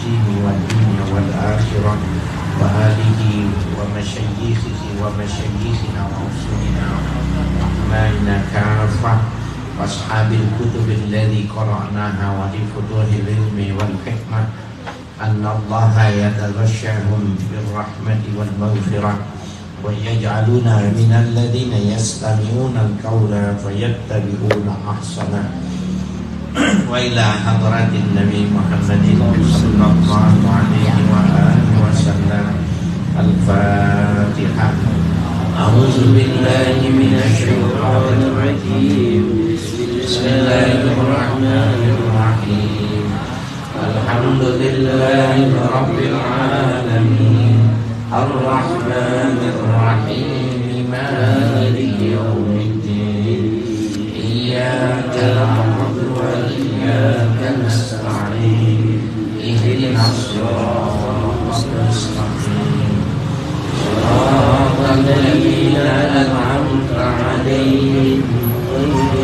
الجن والدنيا والآخرة وآله ومشايخه ومشايخنا وأصولنا وأحمالنا كافة وأصحاب الكتب الذي قرأناها ولفتوح العلم والحكمة أن الله يتغشاهم بالرحمة والمغفرة ويجعلنا من الذين يستمعون القول فيتبعون أحسنه وإلى حضرة النبي محمد صلى الله عليه وآله وسلم الفاتحة. أعوذ بالله من الشيطان الرجيم بسم الله الرحمن الرحيم الحمد لله رب العالمين الرحمن الرحيم مالك يوم الدين إياك نعبد وإياك نستعين اهدنا الصراط المستقيم صراط الذين أنعمت عليهم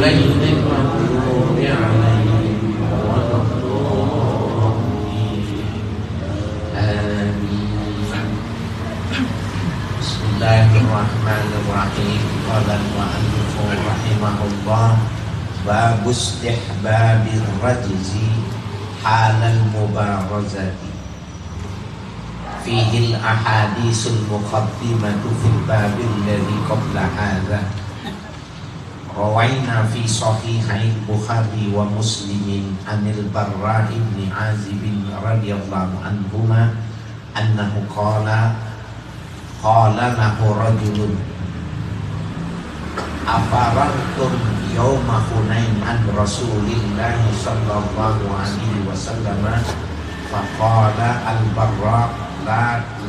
غير المغضوب عليهم ولا الضالين آمين. بسم الله الرحمن الرحيم. قال المؤلف رحمه الله باب استحباب الرجز حال المبارزة فيه الأحاديث المقدمة في الباب الذي قبل هذا. روينا في صحيحي البخاري ومسلم عن البراء بن عازب رضي الله عنهما أنه قال له رجل أفررتم يوم حنين عن رسول الله صلى الله عليه وسلم فقال البراء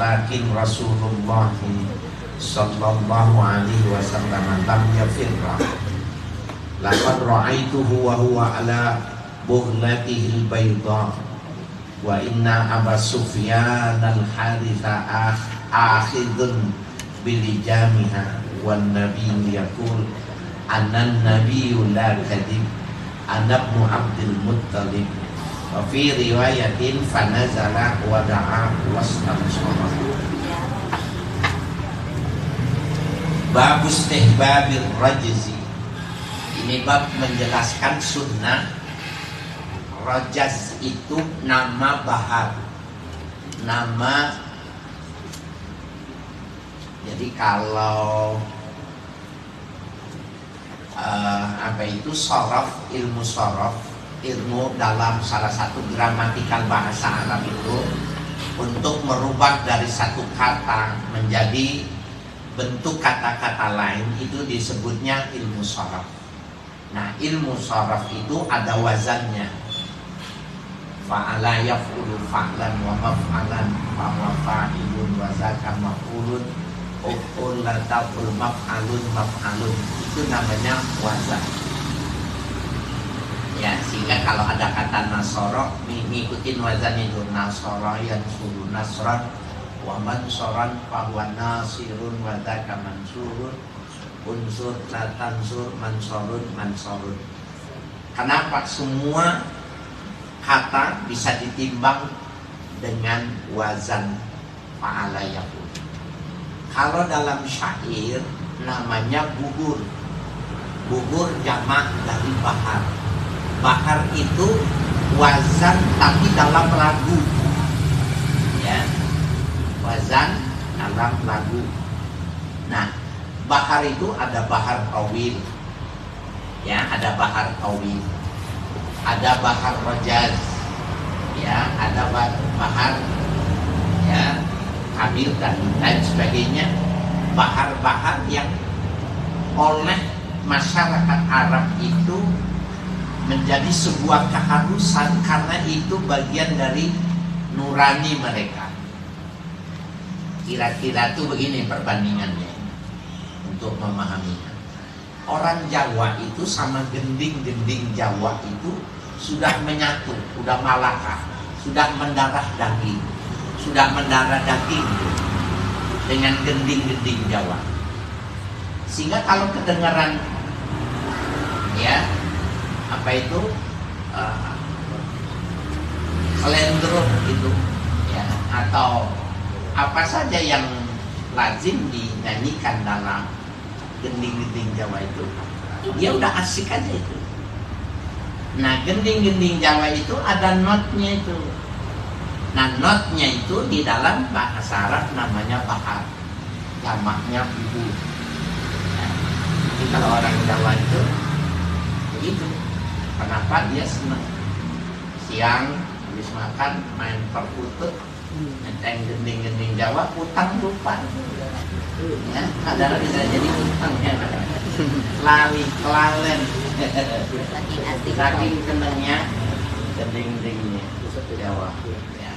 لكن رسول الله صلى الله عليه وسلم لم يفر لقد رأيته وهو على بغلته البيضاء وإن أبا سفيان الحارث آخذ بلجامها والنبي يقول أنا النبي لا كذب أنا ابن عبد المطلب وفي رواية فنزل ودعا واستنصره. Bab istihbabir rajzi. Ini bab menjelaskan sunnah. Rajaz itu nama bahar, nama. Jadi kalau sorof, ilmu sorof, ilmu dalam salah satu gramatikal bahasa Arab itu untuk merubah dari satu kata menjadi bentuk kata-kata lain itu disebutnya ilmu sorof. Nah, ilmu sorof itu ada wazannya. Fa'ala yaf'ulu fa'lan wa maf'alan wa fa'ilun wa zaka maf'ulun ulataful maf'alun maf'alun, itu namanya wazan. Ya, sehingga kalau ada kata nasoro ngikutin wazan itu. Nasoro yang suruh nasron wa mansoran fahuwa nasirun wa dzaka mansurun unsur la tansur mansorun mansorun. Kenapa semua kata bisa ditimbang dengan wazan fa'ala yaqul? Kalau dalam syair namanya buhur. Buhur jamak dari bahar. Bahar itu wazan tapi dalam lagu. Ya. Wazan dalam lagu. Nah, bahar itu ada bahar tawil. Ya, ada bahar tawil. Ada bahar rajaz. Ya, ada bahar ya Kamil dan lain sebagainya. Bahar-bahar yang oleh masyarakat Arab itu menjadi sebuah keharusan karena itu bagian dari nurani mereka. Kira-kira tuh begini perbandingannya untuk memahaminya. Orang Jawa itu sama gending-gending Jawa itu sudah menyatu, sudah malakah, sudah mendarah daging. Sudah mendarah daging dengan gending-gending Jawa. Sehingga kalau kedengaran ya apa itu selendro gitu ya, atau apa saja yang lazim dinyanyikan dalam gending-gending Jawa itu, dia udah asik aja itu. Nah, gending-gending Jawa itu ada notnya itu. Nah, notnya itu di dalam bahasa Arab namanya bahar, jamaknya bubu. Nah, jadi kalau orang Jawa itu begitu. Kenapa dia senang siang habis makan main perkutut, ngeceng gending-gending Jawa, utang lupa. Ya, padahal bisa jadi utang ya. Lali, kelalen. Saking kenangnya gending-gendingnya Jawa. Ya.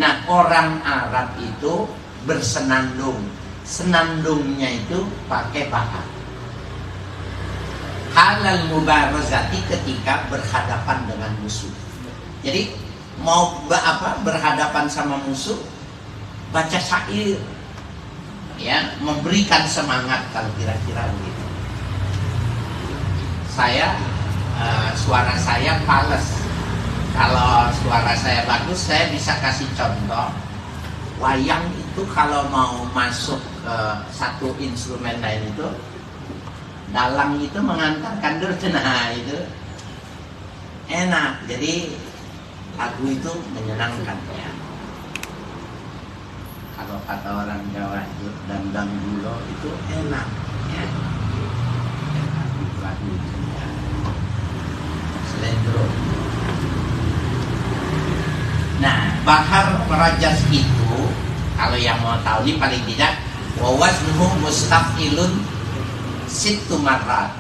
Nah, orang Arab itu bersenandung. Senandungnya itu pakai bahar. Halal mubarazati ketika berhadapan dengan musuh. Jadi mau berhadapan sama musuh, baca syair, ya, memberikan semangat, kalau kira-kira begitu. Saya suara saya fales. Kalau suara saya bagus, saya bisa kasih contoh. Wayang itu kalau mau masuk ke satu instrumen lain itu, dalang itu mengantarkan dulu, nah itu enak. Jadi lagu itu menyenangkan ya. Kalau kata orang Jawa itu dandang bulo itu enak ya. Lagu itu ya. Selendro. Nah, bahar rajas itu kalau yang mau tahu ini paling tidak wawaznuhu mustafilun sittu marrat,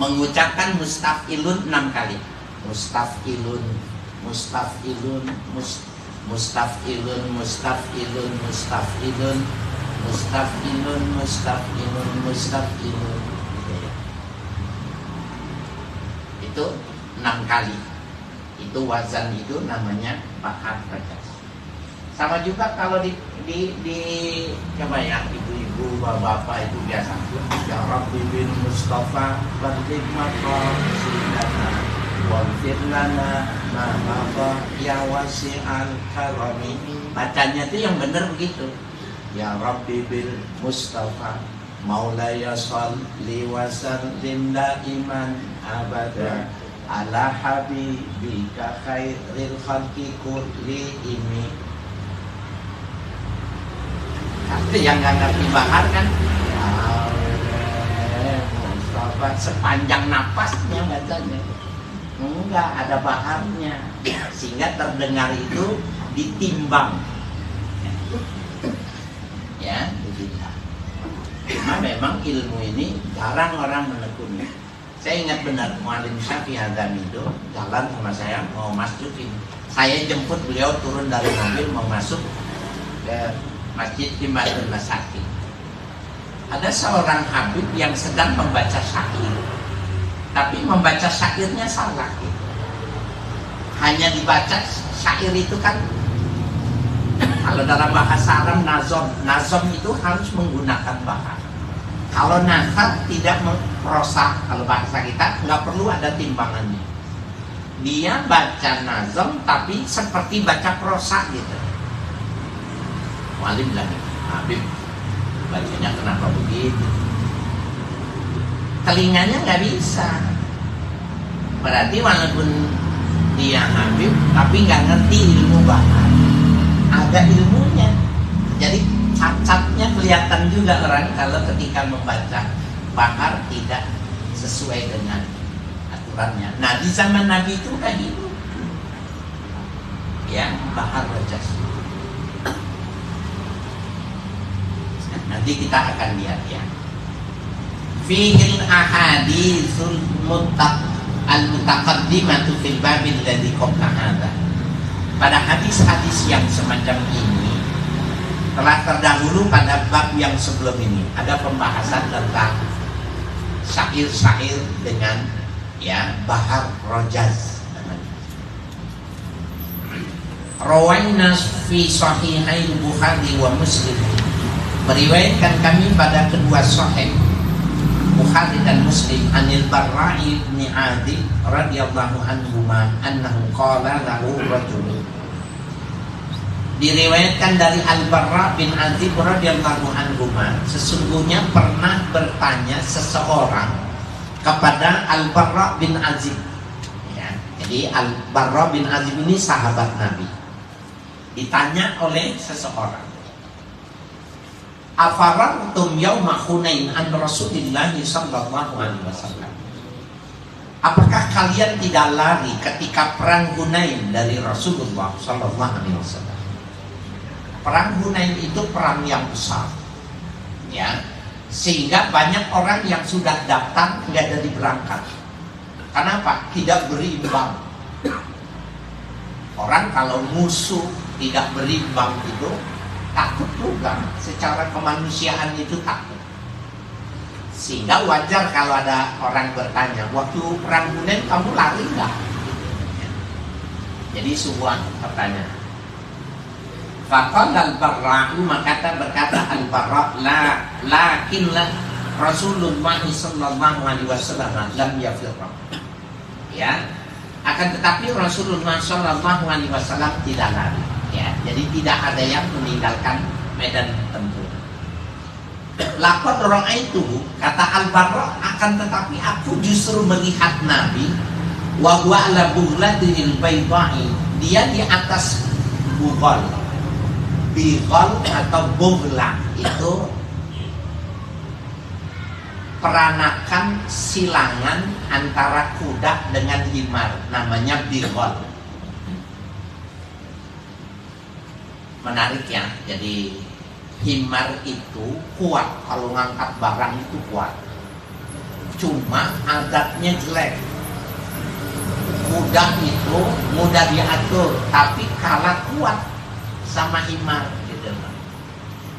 mengucapkan mustafilun 6 kali. Mustafilun, mustafilun, mustafilun, mustafilun, mustafilun, mustafilun, mustafilun, mustafilun. Itu 6 kali. Itu wazan, itu namanya bahar rajas. Sama juga kalau di coba ya, ibu-ibu, bapak-bapak itu biasa. Ya Rabbi bin Mustafa barik maqasidana waghfir lana ma maqa ya wasi'al karami. Bacanya itu yang benar begitu. Ya Rabbi bin Mustafa maulaya sholli wa sallim daiman abada ala habibika khairil khalqi kullihim. Tapi yang nggak ngerti bahar kan, Mustafa sepanjang napasnya bacanya, enggak ada baharnya, sehingga terdengar itu ditimbang, ya begitu. Cuma memang ilmu ini jarang orang menekuni. Saya ingat benar Muallim Syafi'i Adam itu jalan sama saya mau masukin, saya jemput beliau turun dari mobil mau masuk ke Masjid Imamul Masakin. Ada seorang habib yang sedang membaca syair, tapi membaca syairnya salah gitu. Hanya dibaca syair itu kan, kalau dalam bahasa Arab nazom itu harus menggunakan bahar. Kalau nafat tidak prosa, kalau bahasa kita nggak perlu ada timbangannya. Dia baca nazom tapi seperti baca prosa gitu. Muallim bilang, Habib bacanya kenapa begitu? Telinganya nggak bisa. Berarti walaupun dia Habib tapi nggak ngerti ilmu bahar, ada ilmunya. Jadi cacatnya kelihatan juga orang kalau ketika membaca bahar tidak sesuai dengan aturannya. Nah, di zaman Nabi itu kayak gitu ya, bahar rajas. Nanti kita akan lihat ya. Fihil ahaditsul al-mutaqaddimatu fil babil ladzi qabla hadza. Pada hadis-hadis yang semacam ini telah terdahulu pada bab yang sebelum ini ada pembahasan tentang syair-syair dengan ya bahar rajaz. Rawaina fi sahihail Bukhari wa Muslim. Meriwayatkan kami pada kedua sahih Bukhari dan Muslim anil Barra'i bin Azib radhiyallahu anhuma annahu qala lahu rajulun. Diriwayatkan dari Al-Barra bin Azib radhiyallahu anhuma, sesungguhnya pernah bertanya seseorang kepada Al-Barra bin Azib. Ya, jadi Al-Barra bin Azib ini sahabat Nabi. Ditanya oleh seseorang, afarartum yauma Hunain an Rasulillah sallallahu alaihi wasallam. Apakah kalian tidak lari ketika perang Hunain dari Rasulullah sallallahu alaihi wasallam? Perang Hunain itu perang yang besar, ya, sehingga banyak orang yang sudah datang nggak jadi berangkat. Kenapa? Tidak berimbang. Orang kalau musuh tidak berimbang itu takut juga, secara kemanusiaan itu takut. Sehingga wajar kalau ada orang bertanya, waktu perang Hunain kamu lari nggak? Jadi sebuah pertanyaan. Faqala al-Barra'u, maka berkata Al-Barra', lakinlah Rasulullah sallallahu alaihi wasallam lam yafirra. Ya, akan tetapi Rasulullah sallallahu alaihi wasallam tidak lari. Ya, jadi tidak ada yang meninggalkan medan tempur. Laqad ra'aitu, kata Al-Barra', akan tetapi aku justru melihat Nabi wa huwa ala bughlatil bayda'i, dia di atas bughal. Bighal atau bughlah itu peranakan silangan antara kuda dengan himar, namanya bighal. Menarik ya, jadi himar itu kuat, kalau ngangkat barang itu kuat, cuma adatnya jelek. Kuda itu mudah diatur, tapi kalah kuat sama himar gitu.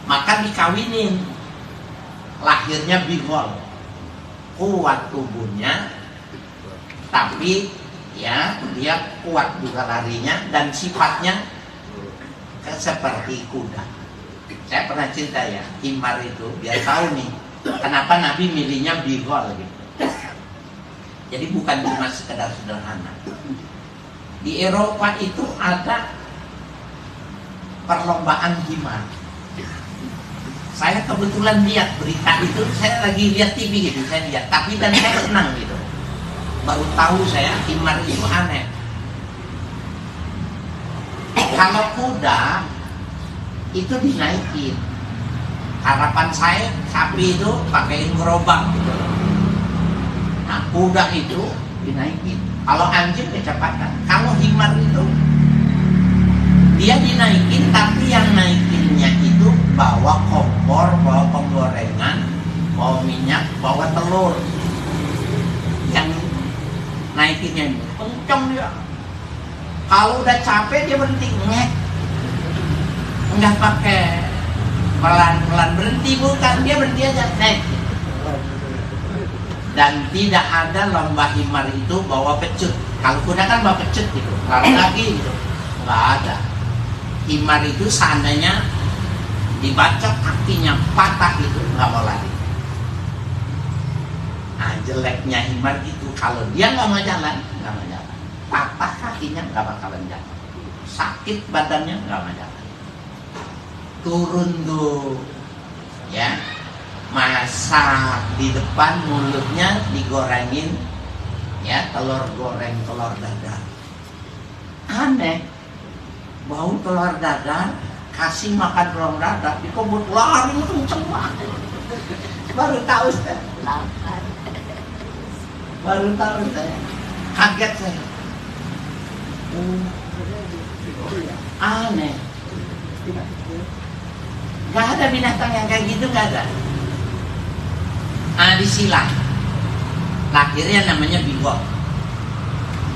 Maka dikawinin, lahirnya bighal, kuat tubuhnya, tapi ya dia kuat juga larinya dan sifatnya seperti kuda. Saya pernah cerita ya, himar itu biar tahu nih kenapa Nabi milihnya bighal gitu. Jadi bukan cuma sekedar sederhana. Di Eropa itu ada perlombaan himar. Saya kebetulan lihat berita itu, saya lagi lihat TV gitu, saya lihat, tapi dan saya senang gitu. Baru tahu saya himar itu aneh. Kalau kuda itu dinaikin. Harapan saya sapi itu pakai gerobak gitu. Nah, kuda itu dinaikin. Kalau anjing kecepatan. Kalau himar itu dia dinaikin, tapi yang naikinnya itu bawa kompor, bawa penggorengan, bawa minyak, bawa telur. Yang naikinnya itu kenceng dia. Kalau udah capek dia berhenti, nggak pakai pelan-pelan berhenti, bukan, dia berhenti aja naik. Dan tidak ada lomba himar itu bawa pecut. Kalau kuda kan bawa pecut gitu, lari lagi gitu, nggak ada. Himar itu seandainya dibacok kakinya patah itu nggak mau lari. Nah, jeleknya himar itu kalau dia nggak mau jalan, nggak mau jalan. Patah kakinya nggak bakalan jalan. Sakit badannya nggak mau jalan. Turun tuh, ya, masak di depan mulutnya digorengin, ya, telur goreng, telur dadar. Aneh. Bau telur dadar, kasih makan telur dadar, dikebut lari kenceng banget. Baru tahu saya, baru tahu saya, kaget saya. Aneh. Gak ada binatang yang kayak gitu, gak ada. Di silang, lahirnya namanya bighal.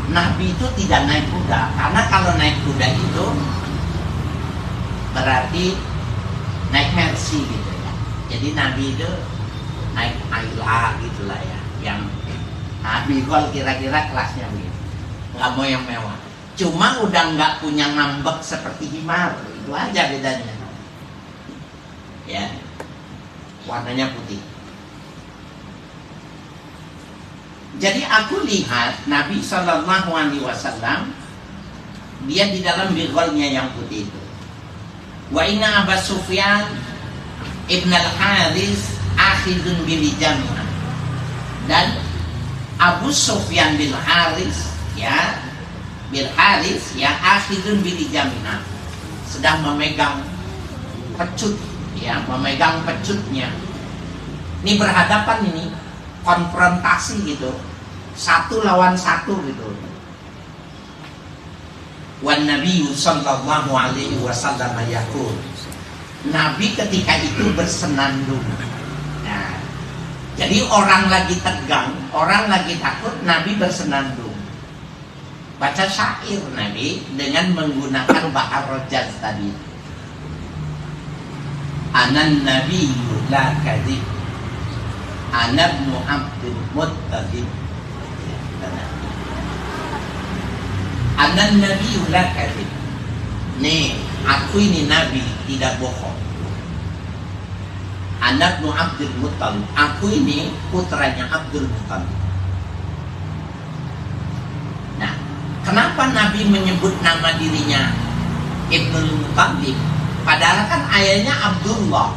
Nabi itu tidak naik kuda, karena kalau naik kuda itu berarti naik Mercy gitu ya. Jadi Nabi itu naik Ayla gitulah ya, yang bighal kira-kira kelasnya begitu, nggak mau yang mewah. Cuma udah nggak punya ngambek seperti himar, itu aja bedanya. Ya, warnanya putih. Jadi aku lihat Nabi Shallallahu Alaihi Wasallam dia di dalam bigolnya yang putih itu. Wa inna Abu Sufyan ibn al-Haris akhidun bil jami'ah. Dan Abu Sufyan bin Haris ya, bil Haris ya, akhidun bil jami'ah, sedang memegang pecut ya, memegang pecutnya. Ini berhadapan, ini konfrontasi gitu, satu lawan satu gitu. Wan Nabi sallallahu alaihi wasallam yaqul, Nabi ketika itu bersenandung. Nah, jadi orang lagi tegang, orang lagi takut, Nabi bersenandung. Baca syair Nabi dengan menggunakan bahar rojaz tadi. Anan nabiyyu la kadhib, ana ibnu Abdul Muttalib. Anan nabiyyu la kadhib. Nih, aku ini Nabi, tidak bohong. Anak ibnu Abdul Muttalib, aku ini putranya Abdul Muttalib. Nah, kenapa Nabi menyebut nama dirinya Ibnul Muttalib? Padahal kan ayahnya Abdullah.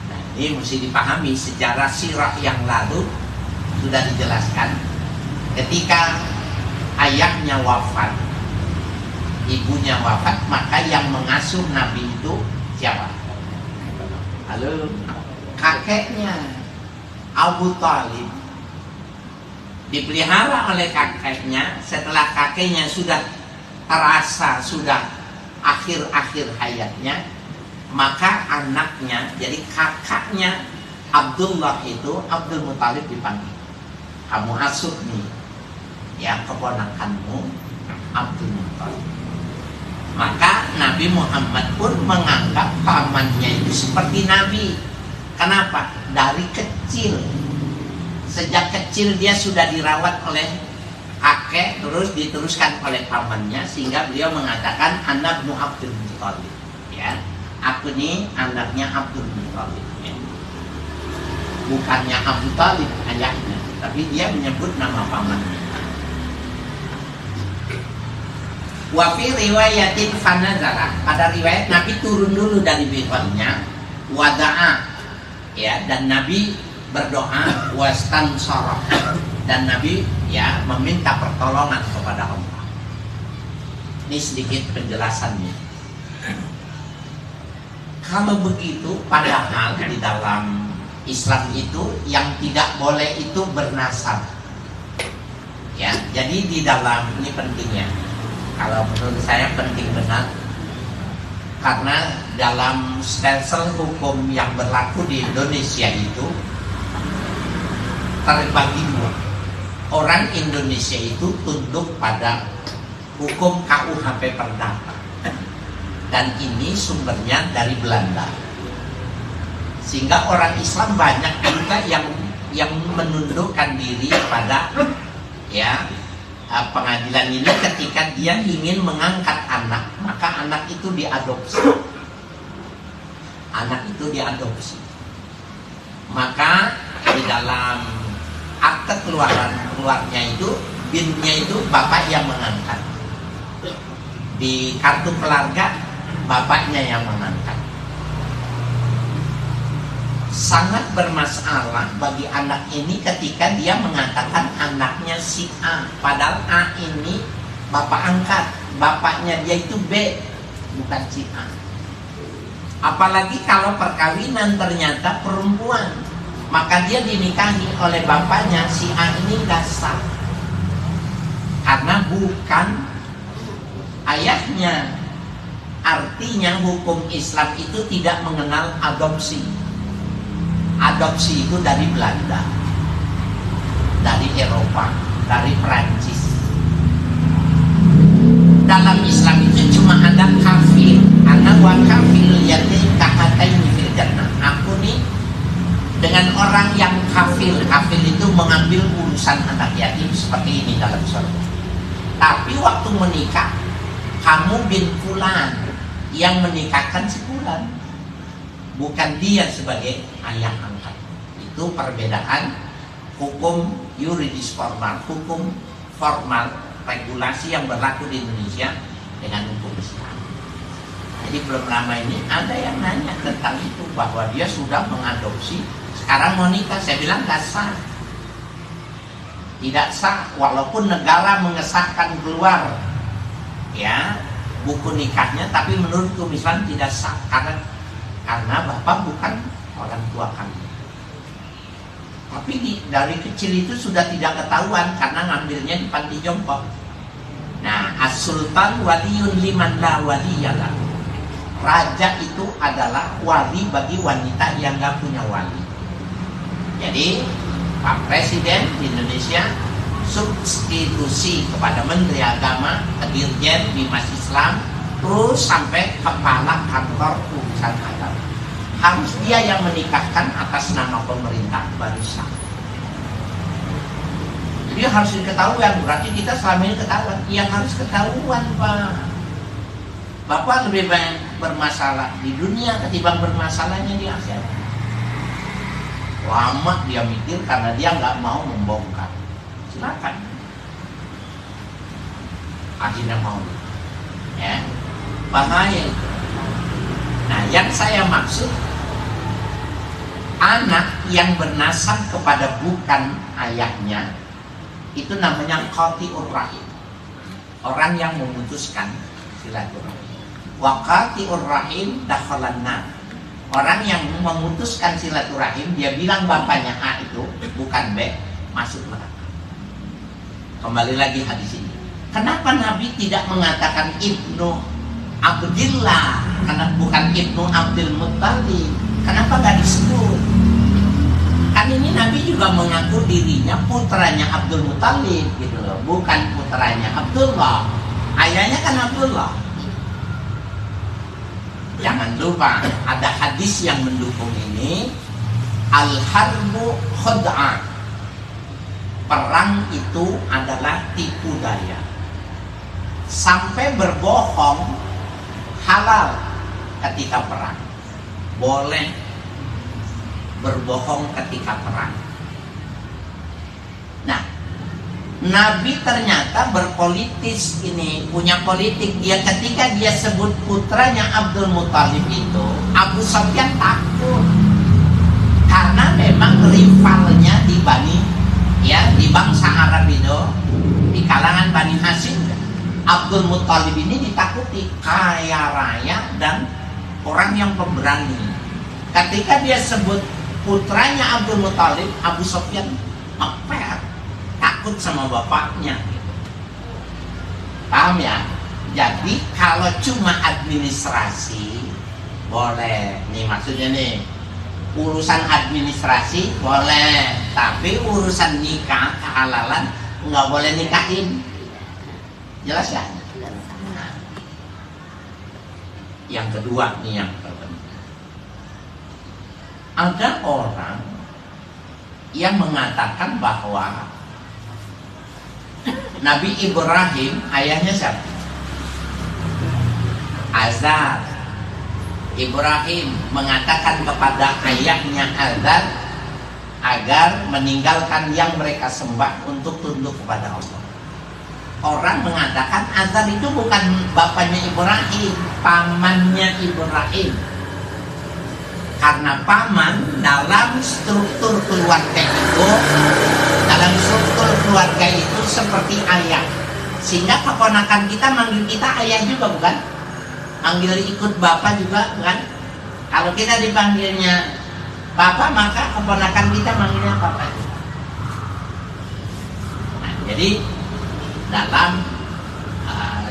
Nah, ini mesti dipahami sejarah sirah yang lalu sudah dijelaskan. Ketika ayahnya wafat, ibunya wafat, maka yang mengasuh Nabi itu siapa? Halo, kakeknya Abu Talib. Dipelihara oleh kakeknya. Setelah kakeknya sudah terasa sudah akhir-akhir hayatnya, maka anaknya, jadi kakaknya Abdullah itu, Abdul Muttalib, dipanggil. Kamu asuh nih ya keponakanmu Abdul Muttalib. Maka Nabi Muhammad pun menganggap pamannya itu seperti Nabi. Kenapa? Dari kecil, sejak kecil dia sudah dirawat oleh kakek, terus diteruskan oleh pamannya, sehingga beliau mengatakan anak ibnu Abdul Muttalib. Ya, aku nih anaknya Abdul Muttalib. Ya. Bukannya Abu Talib ayahnya, tapi dia menyebut nama pamannya. Wa fi riwayatin fanazara, pada riwayat Nabi turun dulu dari bihonnya, wada'a ya, dan Nabi berdoa, wastansara, dan Nabi ya meminta pertolongan kepada Allah. Ini sedikit penjelasannya. Kalau begitu, padahal di dalam Islam itu yang tidak boleh itu bernasab. Ya, jadi di dalam, ini pentingnya. Kalau menurut saya penting benar, karena dalam stelsel hukum yang berlaku di Indonesia itu terbagi dua. Orang Indonesia itu tunduk pada hukum KUHP Perdata, dan ini sumbernya dari Belanda. Sehingga orang Islam banyak juga yang menundukkan diri pada ya pengadilan ini ketika dia ingin mengangkat anak, maka anak itu diadopsi. Anak itu diadopsi. Maka di dalam akte keluarnya itu, binnya itu bapak yang mengangkat. Di kartu keluarga bapaknya yang mengangkat. Sangat bermasalah bagi anak ini ketika dia mengatakan anaknya si A, padahal A ini bapak angkat, bapaknya dia itu B, bukan si A. Apalagi kalau perkawinan ternyata perempuan, maka dia dinikahi oleh bapaknya, si A ini gak sah karena bukan ayahnya. Artinya hukum Islam itu tidak mengenal adopsi. Adopsi itu dari Belanda, dari Eropa, dari Prancis. Dalam Islam itu cuma ada kafir, ana wa kafir yatim kahataini fil jannah. Aku nih dengan orang yang kafir, kafir itu mengambil urusan anak yatim seperti ini dalam surga. Tapi waktu menikah, kamu bin fulan yang menikahkan si fulan, bukan dia sebagai ayah angkat. Itu perbedaan hukum yuridis formal, hukum formal regulasi yang berlaku di Indonesia dengan hukum Islam. Jadi belum lama ini ada yang nanya tentang itu, bahwa dia sudah mengadopsi, sekarang mau nikah. Saya bilang gak sah, tidak sah, walaupun negara mengesahkan keluar ya buku nikahnya, tapi menurut hukum Islam tidak sah, karena bapak bukan orang tua kami. Tapi dari kecil itu sudah tidak ketahuan karena ngambilnya di panti jompo. Nah, as-sultan waliyun liman la waliyalah. Raja itu adalah wali bagi wanita yang gak punya wali. Jadi Pak Presiden di Indonesia substitusi kepada Menteri Agama, Dirjen Bimas Islam, terus sampai kepala kantor urusan agama. Harus dia yang menikahkan atas nama pemerintah baru sah. Jadi harus diketahui, berarti kita selama ini ketahuan. Yang harus ketahuan, Pak. Bapak lebih banyak bermasalah di dunia ketimbang bermasalahnya di akhirat. Lama dia mikir karena dia nggak mau membongkar. Silakan. Akhirnya mau. Ya, bahaya itu. Nah, yang saya maksud, anak yang bernasab kepada bukan ayahnya itu namanya qati'ur rahim. Orang yang memutuskan silaturahim. Wa qati'ur rahim dakhalan nar. Orang yang memutuskan silaturahim, dia bilang bapaknya A itu bukan B, masuk neraka. Kembali lagi hadis ini. Kenapa Nabi tidak mengatakan Ibnu Abdillah, karena bukan Ibnu Abdul Muttalib? Kenapa gak disebut? Kan ini Nabi juga mengaku dirinya putranya Abdul Muttalib gitu loh, bukan putranya Abdullah. Ayahnya kan Abdullah. Jangan lupa ada hadis yang mendukung ini. Al-harbu khud'ah. Perang itu adalah tipu daya. Sampai berbohong halal ketika perang. Boleh berbohong ketika perang. Nah, Nabi ternyata berpolitis ini, punya politik. Dia ketika dia sebut putranya Abdul Muthalib itu, Abu Sufyan takut. Karena memang rivalnya di di bangsa Arab itu, di kalangan Bani Hashim, Abdul Muthalib ini ditakuti, kaya raya dan orang yang pemberani. Ketika dia sebut putranya Abdul Muthalib, Abu Sufyan mepet, takut sama bapaknya. Paham ya? Jadi kalau cuma administrasi boleh, nih maksudnya nih, urusan administrasi boleh, tapi urusan nikah, kehalalan nggak boleh nikahin. Jelas ya? Nah, yang kedua nih yang terpenting, ada orang yang mengatakan bahwa Nabi Ibrahim ayahnya siapa? Azar. Ibrahim mengatakan kepada ayahnya Azar agar meninggalkan yang mereka sembah untuk tunduk kepada Allah. Orang mengatakan Azar itu bukan bapaknya Ibrahim, pamannya Ibrahim. Karena paman dalam struktur keluarga itu seperti ayah, sehingga keponakan kita manggil kita ayah juga, bukan? Manggil ikut bapak juga, bukan? Kalau kita dipanggilnya bapak, maka keponakan kita manggilnya bapak. Nah, jadi dalam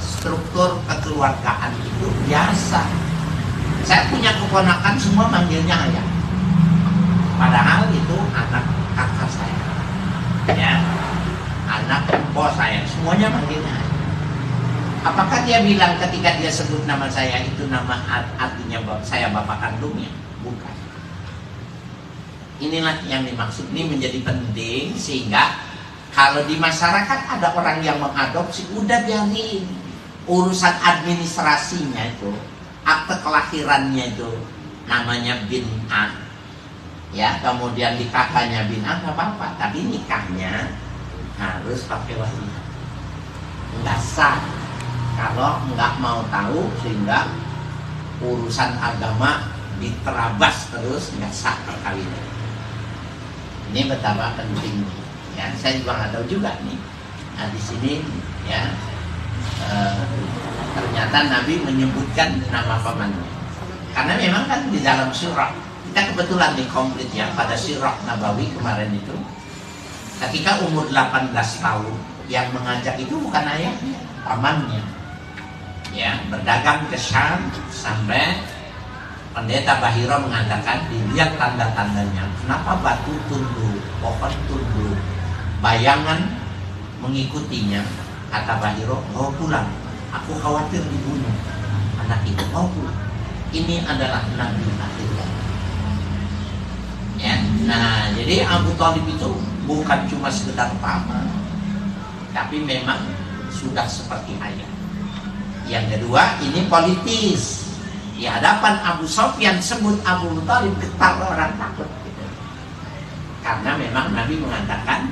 struktur kekeluargaan itu biasa. Saya punya keponakan semua manggilnya ayah, padahal itu anak kakak saya, ya, anak empok saya, semuanya manggilnya ayah. Apakah dia bilang ketika dia sebut nama saya itu nama artinya saya bapak kandungnya? Bukan. Inilah yang dimaksud. Ini menjadi penting sehingga kalau di masyarakat ada orang yang mengadopsi, udah biarin urusan administrasinya itu, akte kelahirannya itu namanya bin A, ya, kemudian di kakaknya bin'ah nggak apa-apa, tapi nikahnya harus pakai wali. Nggak sah kalau nggak mau tahu, sehingga urusan agama diterabas terus, nggak sah perkawinan. Ini betapa pentingnya. Ya, saya juga nggak tahu juga nih. Nah, di sini ya ternyata Nabi menyebutkan nama pamannya. Karena memang kan di dalam surah, kita kebetulan di komplit ya pada surah Nabawi kemarin itu, ketika umur 18 tahun yang mengajak itu bukan ayahnya, pamannya. Ya, berdagang ke Syam sampai Pendeta Bahiro mengatakan dilihat tanda-tandanya. Kenapa batu tunduk, pohon tunduk, bayangan mengikutinya. Kata Bahiro, bawa pulang. Aku khawatir dibunuh. Anak itu bawa pulang. Ini adalah Nabi akhir zaman. Ya, nah jadi Abu Thalib itu bukan cuma sekedar paman, tapi memang sudah seperti ayah. Yang kedua, ini politis. Di hadapan Abu Sufyan sebut Abu Thalib, getar orang takut gitu. Karena memang Nabi mengatakan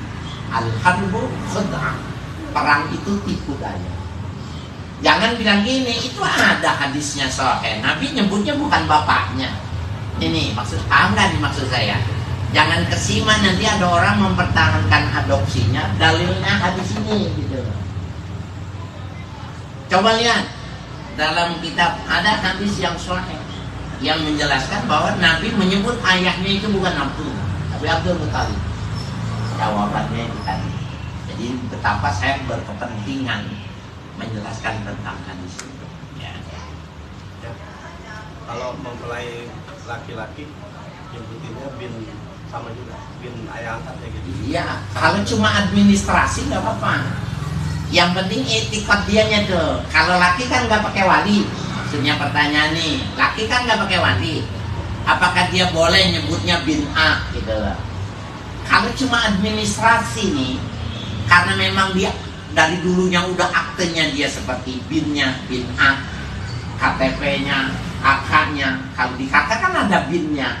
al-harbu khud'ah, perang itu tipu daya. Jangan bilang gini, itu ada hadisnya sahih. Nabi nyebutnya bukan bapaknya. Ini maksud, paham nggak nih maksud saya? Jangan kesima nanti ada orang mempertahankan adopsinya, dalilnya hadis ini gitu. Coba lihat dalam kitab ada hadis yang sahih yang menjelaskan bahwa Nabi menyebut ayahnya itu bukan Abdullah, tapi Abdul Muthalib. Jawabannya itu tadi. Jadi betapa saya berkepentingan menjelaskan tentang hadis itu. Ya. Ya. Kalau mempelai laki-laki nyebutinya bin sama juga, bin ayah angkatnya gitu. Iya, kalau cuma administrasi nggak apa-apa. Yang penting etikot dianya tuh. Kalau laki kan nggak pakai wali. Maksudnya pertanyaan nih, laki kan nggak pakai wali. Apakah dia boleh nyebutnya bin A gitu loh? Kalau cuma administrasi nih, karena memang dia dari dulunya udah aktenya dia seperti binnya, bin A, KTP-nya, kakaknya. Kalau di kakak kan ada binnya.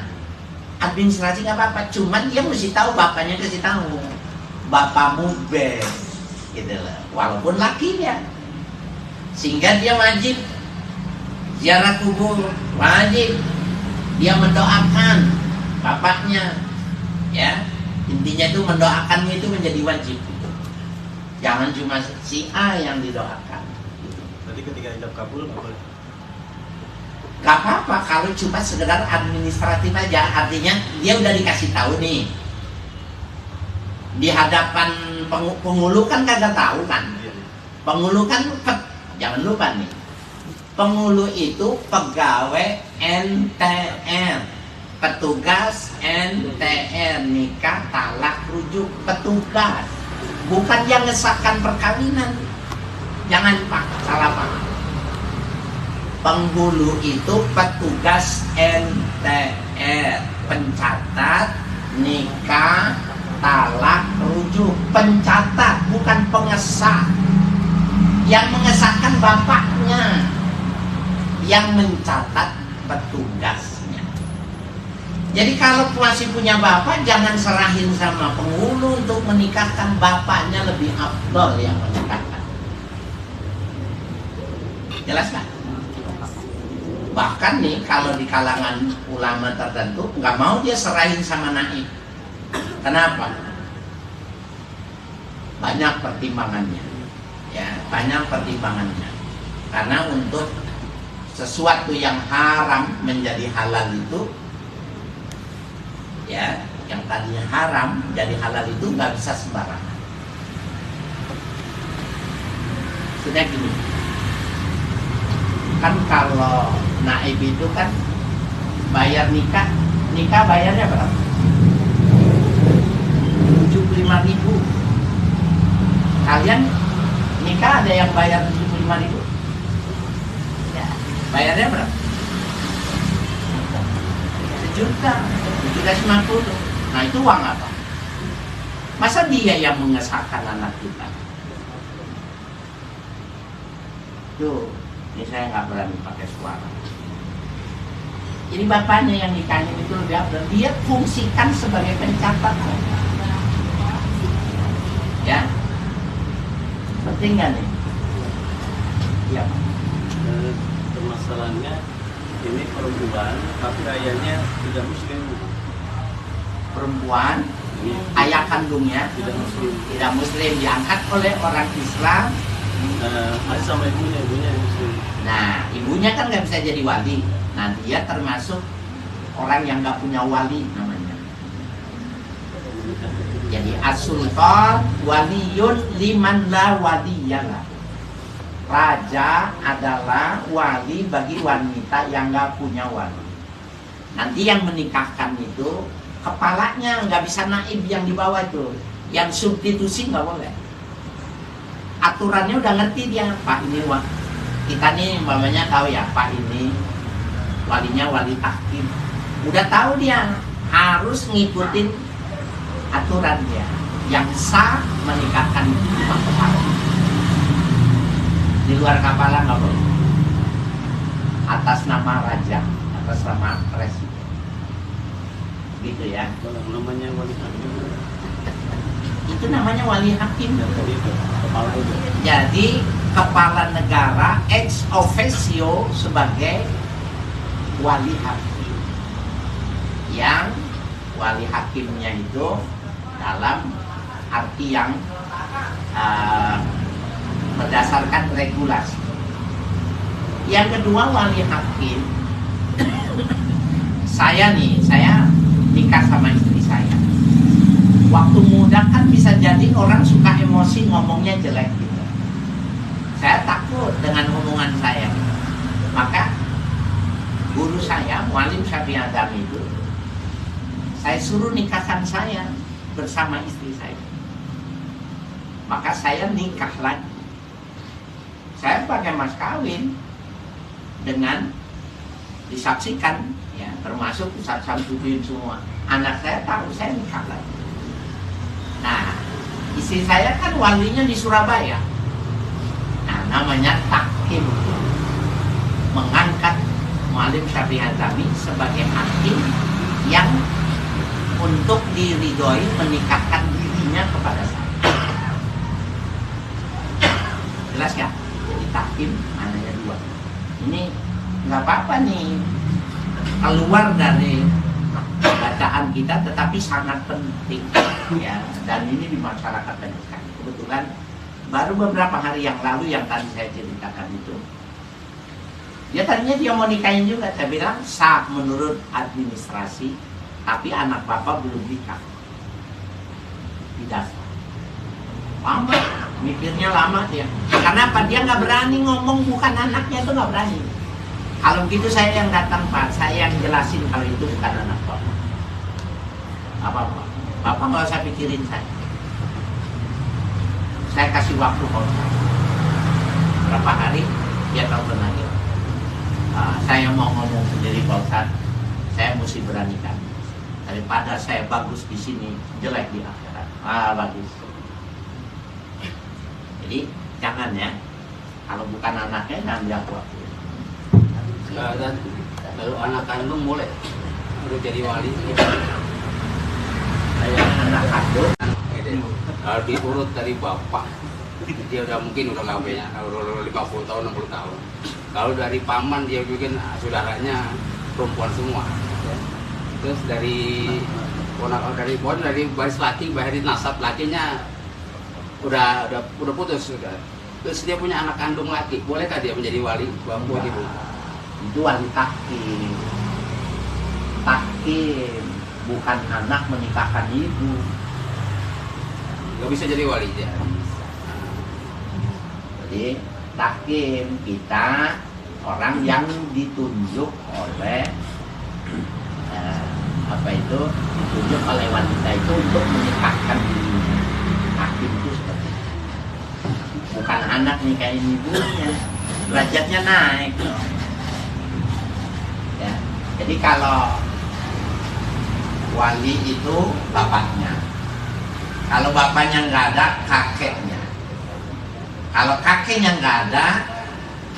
Administrasi nggak apa-apa, cuman dia mesti tahu, bapaknya kasih tahu, bapakmu B, gitu loh. Walaupun lakinya, sehingga dia wajib ziarah kubur, wajib dia mendoakan bapaknya, ya. Intinya itu mendoakannya itu menjadi wajib. Jangan cuma si A yang didoakan. Jadi ketika ijab kabul nggak boleh. Gak apa-apa kalau cuma sekedar administratif aja. Artinya dia udah dikasih tahu nih, di hadapan penghulu kan kagak tahu kan. Penghulu kan jangan lupa nih, penghulu itu pegawai NTR, petugas NTR, nikah, talak, rujuk, petugas, bukan yang ngesahkan perkawinan. Jangan pak salah paham. Penghulu itu petugas NTR, pencatat nikah, talak, rujuk, pencatat, bukan pengesah. Yang mengesahkan bapaknya, yang mencatat petugasnya. Jadi kalau masih punya bapak, jangan serahin sama penghulu untuk menikahkan bapaknya, lebih afdal yang menikahkan. Jelas kan? Bahkan nih kalau di kalangan ulama tertentu nggak mau dia serahin sama naib. Kenapa? Banyak pertimbangannya, ya banyak pertimbangannya. Karena untuk sesuatu yang haram menjadi halal itu, ya yang tadinya haram jadi halal itu nggak bisa sembarangan. Sudah gini, kan kalau naib itu kan bayar nikah bayarnya berapa? 75.000. Kalian nikah ada yang bayar 75.000? Ya, bayarnya berapa? 1.750.000. Nah itu uang apa? Masa dia yang mengesahkan anak kita? Tuh, ini saya nggak berani pakai suara. Jadi bapaknya yang nikahin itu lebih afdal. Dia fungsikan sebagai pencatat. Ya, penting nggak nih? Ya. Permasalahannya ini perempuan, tapi ayahnya tidak muslim. Perempuan, Ini ayah kandungnya tidak muslim. tidak muslim, diangkat oleh orang Islam. Masih sama ibunya yang muslim. Nah, ibunya kan nggak bisa jadi wali. Nah, dia termasuk orang yang nggak punya wali namanya. Jadi as-sultan waliyun liman la waliyalah. Raja adalah wali bagi wanita yang nggak punya wali. Nanti yang menikahkan itu kepalanya nggak bisa naib yang di bawah itu, yang substitusi nggak boleh. Aturannya udah ngerti dia, Pak ini kita nih mamanya tahu ya, Pak ini walinya wali tahkim. Udah tahu dia harus ngikutin aturan dia. Yang sah menikahkan itu cuma kepala. Di luar kepala nggak boleh. Atas nama raja, atas nama presiden. Gitu ya. Kalau namanya wali hakim, Itu namanya wali hakim. jadi itu kepala itu. Jadi kepala negara ex officio sebagai wali hakim. Yang wali hakimnya itu dalam arti yang berdasarkan regulasi. Yang kedua, wali hakim. Saya nikah sama istri saya. Waktu muda kan bisa jadi orang suka emosi, ngomongnya jelek gitu. Saya takut dengan omongan saya. Maka guru saya, Mualim Syafi'i Adam itu, saya suruh nikahkan saya bersama istri saya. Maka saya nikah lagi. Saya pakai mas kawin dengan disaksikan, ya, termasuk Ustaz Samsudin semua. Anak saya tahu saya nikah lagi. Nah, istri saya kan walinya di Surabaya. Nah, namanya tahkim. Mengangkat Mualim Syafi'i Azami sebagai hakim yang untuk diridhoi menikahkan dirinya kepada saya. Jelas ya? Jadi tahkim maknanya dua. Ini nggak apa-apa nih keluar dari bacaan kita, tetapi sangat penting ya. Dan ini di masyarakat banyak sekali. Kebetulan baru beberapa hari yang lalu yang tadi saya ceritakan itu, dia tadinya dia mau nikahin juga. Saya bilang sah menurut administrasi, tapi anak bapak belum nikah. Tidak sah. Lama, mikirnya lama dia. Karena apa? Dia nggak berani ngomong bukan anaknya, itu nggak berani. Kalau begitu saya yang datang, Pak, saya yang jelasin kalau itu bukan anak bapak. Apa-apa, bapak nggak usah pikirin saya. Saya kasih waktu Pak Ustaz. Berapa hari dia tahu lagi. Saya mau ngomong sendiri Pak Ustaz. Saya mesti beranikan. Daripada saya bagus di sini, jelek di akhirat. Bagus. Jadi jangan ya, kalau bukan anaknya jangan diaku. Dan kalau anak kandung boleh udah jadi wali. Saya anak kandung. Kalau diurut dari bapak, dia udah mungkin udah nggak banyak, udah 50 tahun, 60 tahun. Kalau dari paman dia bikin saudaranya perempuan semua. Terus dari baris laki, baris nasab lakinya udah putus sudah. Terus dia punya anak kandung laki, bolehkah dia menjadi wali buat ibu? Itu wali tahkim. Tahkim bukan anak menikahkan ibu. Nggak bisa jadi wali dia. Jadi tahkim kita orang yang ditunjuk oleh ditunjuk oleh wanita itu untuk menikahkan dirinya. Hakim itu seperti itu. Bukan anak nikahin ibunya, derajatnya naik. Ya. Jadi kalau wali itu bapaknya, kalau bapaknya nggak ada, kakeknya. Kalau kakeknya nggak ada,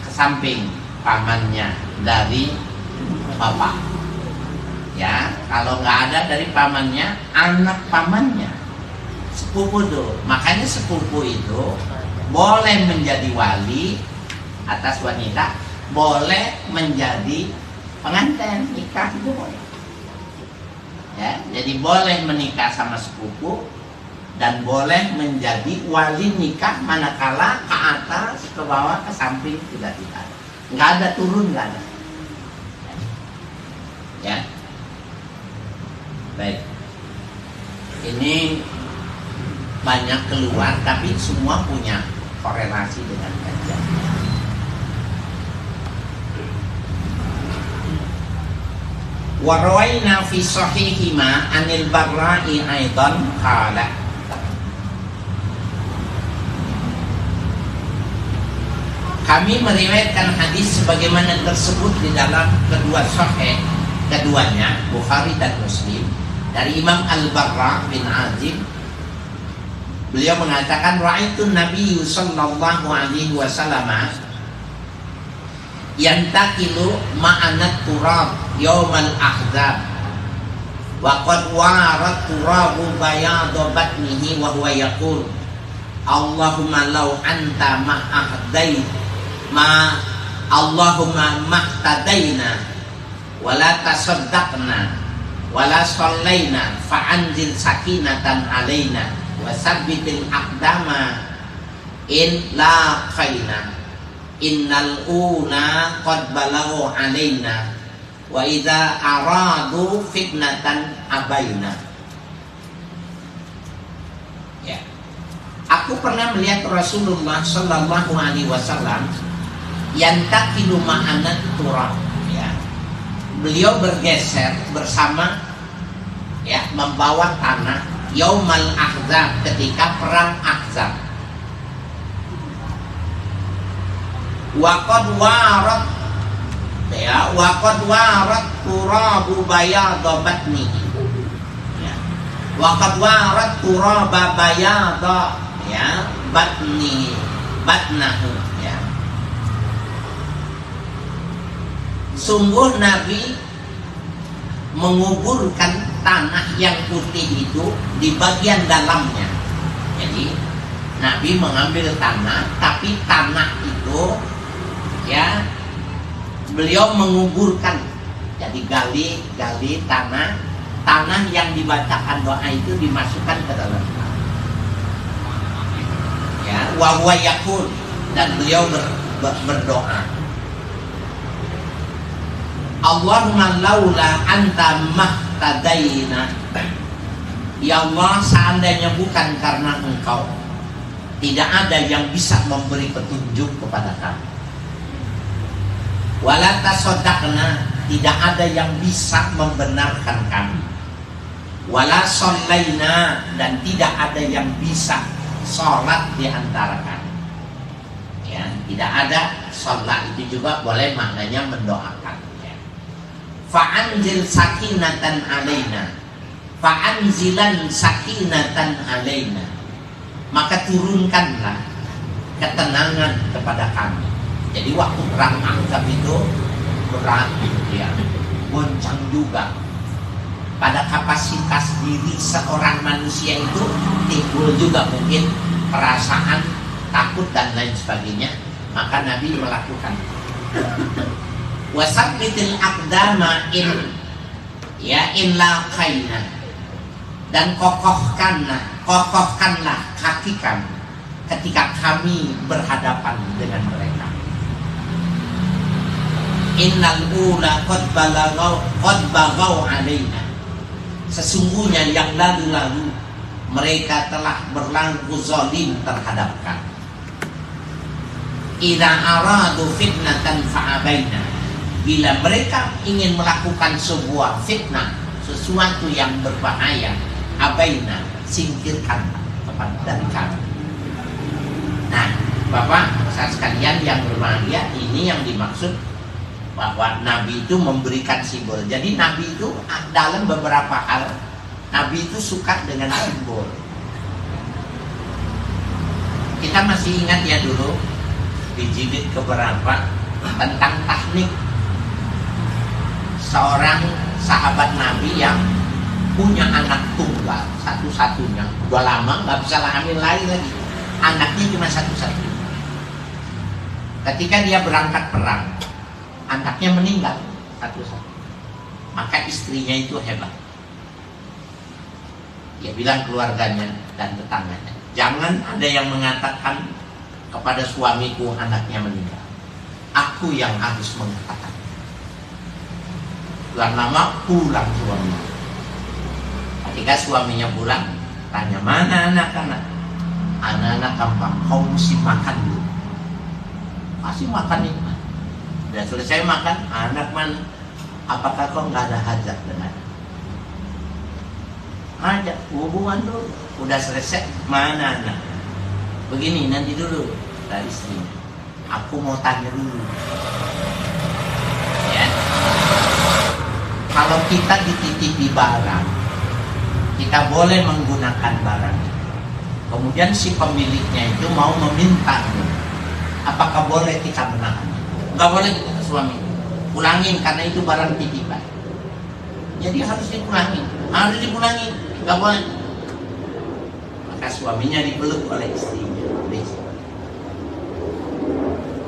ke samping pamannya dari bapak. Ya, kalau nggak ada dari pamannya, anak pamannya, sepupu tuh. Makanya sepupu itu boleh menjadi wali atas wanita, boleh menjadi pengantin nikah itu boleh. Ya, jadi boleh menikah sama sepupu dan boleh menjadi wali nikah manakala ke atas, ke bawah, ke samping tidak ada. Nggak ada turun, nggak ada. Ya. Baik. Ini banyak keluar tapi semua punya korelasi dengan kajian. Wa rawaina fi sahihima anil Barra'i aidan qala. Kami meriwayatkan hadis sebagaimana tersebut di dalam kedua sahih keduanya, Bukhari dan Muslim, dari Imam Al-Barra bin Azib. Beliau mengatakan, ra'aitu Nabi sallallahu alaihi wasallam yantakilu ma'anat turab yaumal ahzab wa qad warat turabu bayadu batnihi wa huwa yaqul Allahumma law anta ma'ahdai ma Allahumma mahtadaina wala tasaddaqna wala shallaina fa'anzil sakinatan alaina wasabbitil aqdama in la khaina innal una qad balaghu alaina wa idza aradu fitnatan abaina. Ya. Aku pernah melihat Rasulullah sallallahu alaihi wasallam yantakilu ma'anat turab, ya. Beliau bergeser bersama, ya, membawa tanah yaumal ahzab, ketika perang Ahzab. Waqad warat, ya, waqad warat turabu bayadu batnihi, ya. Waqad warat turaba bayadu, ya, batnahu, ya. Sungguh Nabi menguburkan tanah yang putih itu di bagian dalamnya. Jadi Nabi mengambil tanah, tapi tanah itu, ya, beliau menguburkan. Jadi gali tanah yang dibacakan doa itu dimasukkan ke dalam tanah. Ya, wa huwa yaqul, dan beliau berdoa, Allahumma laula anta mahtadaina, ya Allah, seandainya bukan karena Engkau, tidak ada yang bisa memberi petunjuk kepada kami. Wala tasaddaqna, tidak ada yang bisa membenarkan kami. Wala shallaina, dan tidak ada yang bisa sholat di antara kami. Ya, tidak ada. Sholat itu juga boleh maknanya mendoakan. Fa'anzil sakinatan alaina, fa'anzilan sakinatan alaina, maka turunkanlah ketenangan kepada kami. Jadi waktu perang Ahzab itu berat, ya, goncang juga. Pada kapasitas diri seorang manusia itu timbul juga mungkin perasaan takut dan lain sebagainya. Maka Nabi melakukan wasabbitil aqdama in la khaina, dan kokohkanlah kaki kami ketika kami berhadapan dengan mereka. Innal ula qad baghaw alaina, sesungguhnya yang lalu-lalu mereka telah berlaku zalim terhadap kami. Idza aradu fitnatan fa'abaina, bila mereka ingin melakukan sebuah fitnah, sesuatu yang berbahaya, abaina, singkirkan dari kami. Nah, Bapak, saudara sekalian yang berbahagia, ini yang dimaksud bahwa Nabi itu memberikan simbol. Jadi Nabi itu dalam beberapa hal, Nabi itu suka dengan simbol. Kita masih ingat ya dulu di jilid keberapa tentang teknik seorang sahabat Nabi yang punya anak tunggal satu-satunya, udah lama nggak bisa hamil lagi, anaknya cuma satu-satunya. Ketika dia berangkat perang, anaknya meninggal satu-satu. Maka istrinya itu hebat. Dia bilang keluarganya dan tetangganya, jangan ada yang mengatakan kepada suamiku anaknya meninggal. Aku yang harus mengatakan. Bulan lama pulang suaminya. Ketika suaminya pulang, tanya, mana anak-anak? Anak-anak gampang, kau mesti makan dulu. Kasih makan nikmat. Sudah selesai makan, anak mana? Apakah kau nggak ada hajat dengan? Hajat, hubungan dulu. Udah selesai, mana anak? Begini, nanti dulu dari istrinya. Aku mau tanya dulu. Ya. Kalau kita dititipi barang, kita boleh menggunakan barang. Kemudian si pemiliknya itu mau meminta, apakah boleh kita menahan? Nggak boleh kita ke suami. Pulangin karena itu barang titipan. Jadi harus dipulangin. Harus dipulangin. Nggak boleh. Maka suaminya dipeluk oleh istrinya.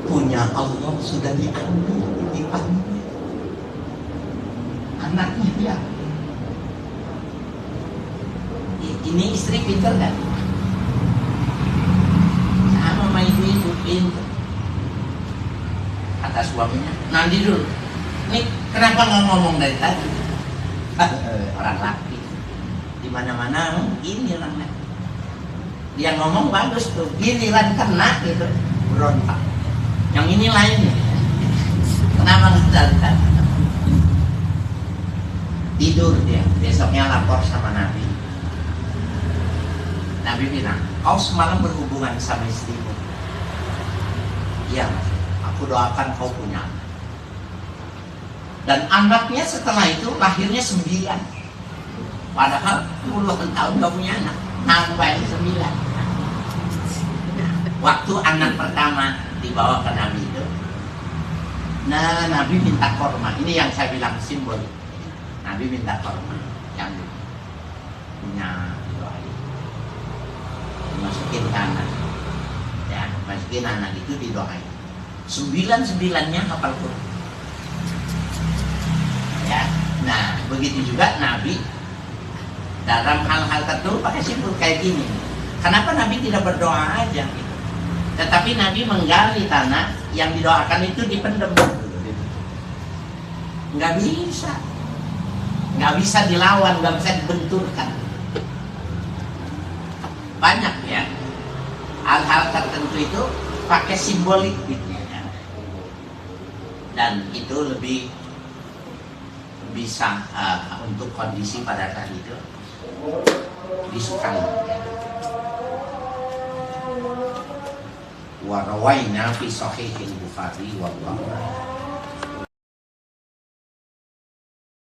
Punya Allah sudah diambil titipannya. Anaknya dia. Ini istri pintar kan? Sama ibu pintar. Kata suaminya, nanti dulu. Ini kenapa nggak ngomong dari tadi? Orang laki. Di mana-mana gini orangnya. Dia ngomong bagus tuh, giliran kena gitu, berontak. Yang ini lainnya. Kenapa nggak tidur dia? Besoknya lapor sama Nabi. Nabi bilang, kau semalam berhubungan sama istrimu. Iya, aku doakan kau punya anak. Dan anaknya setelah itu lahirnya 9. Padahal puluhan tahun gak punya anak, nambah 9. Waktu anak pertama dibawa ke Nabi itu, nah Nabi minta korma. Ini yang saya bilang simbol. Nabi minta korma yang punya doa, dimasukin ke anak, ya, masukin anak itu didoain. 9-9-nya hafal Quran. Ya, nah begitu juga Nabi dalam hal-hal tertentu pakai simbol kayak gini. Kenapa Nabi tidak berdoa aja? Gitu? Tetapi Nabi menggali tanah yang didoakan itu dipendam. Nggak bisa dilawan, nggak bisa dibenturkan. Banyak ya hal-hal tertentu itu pakai simbolik gitu ya. Dan itu lebih bisa untuk kondisi pada saat itu disukai ya. Wa rawaina fi sahihil Bukhari wallahu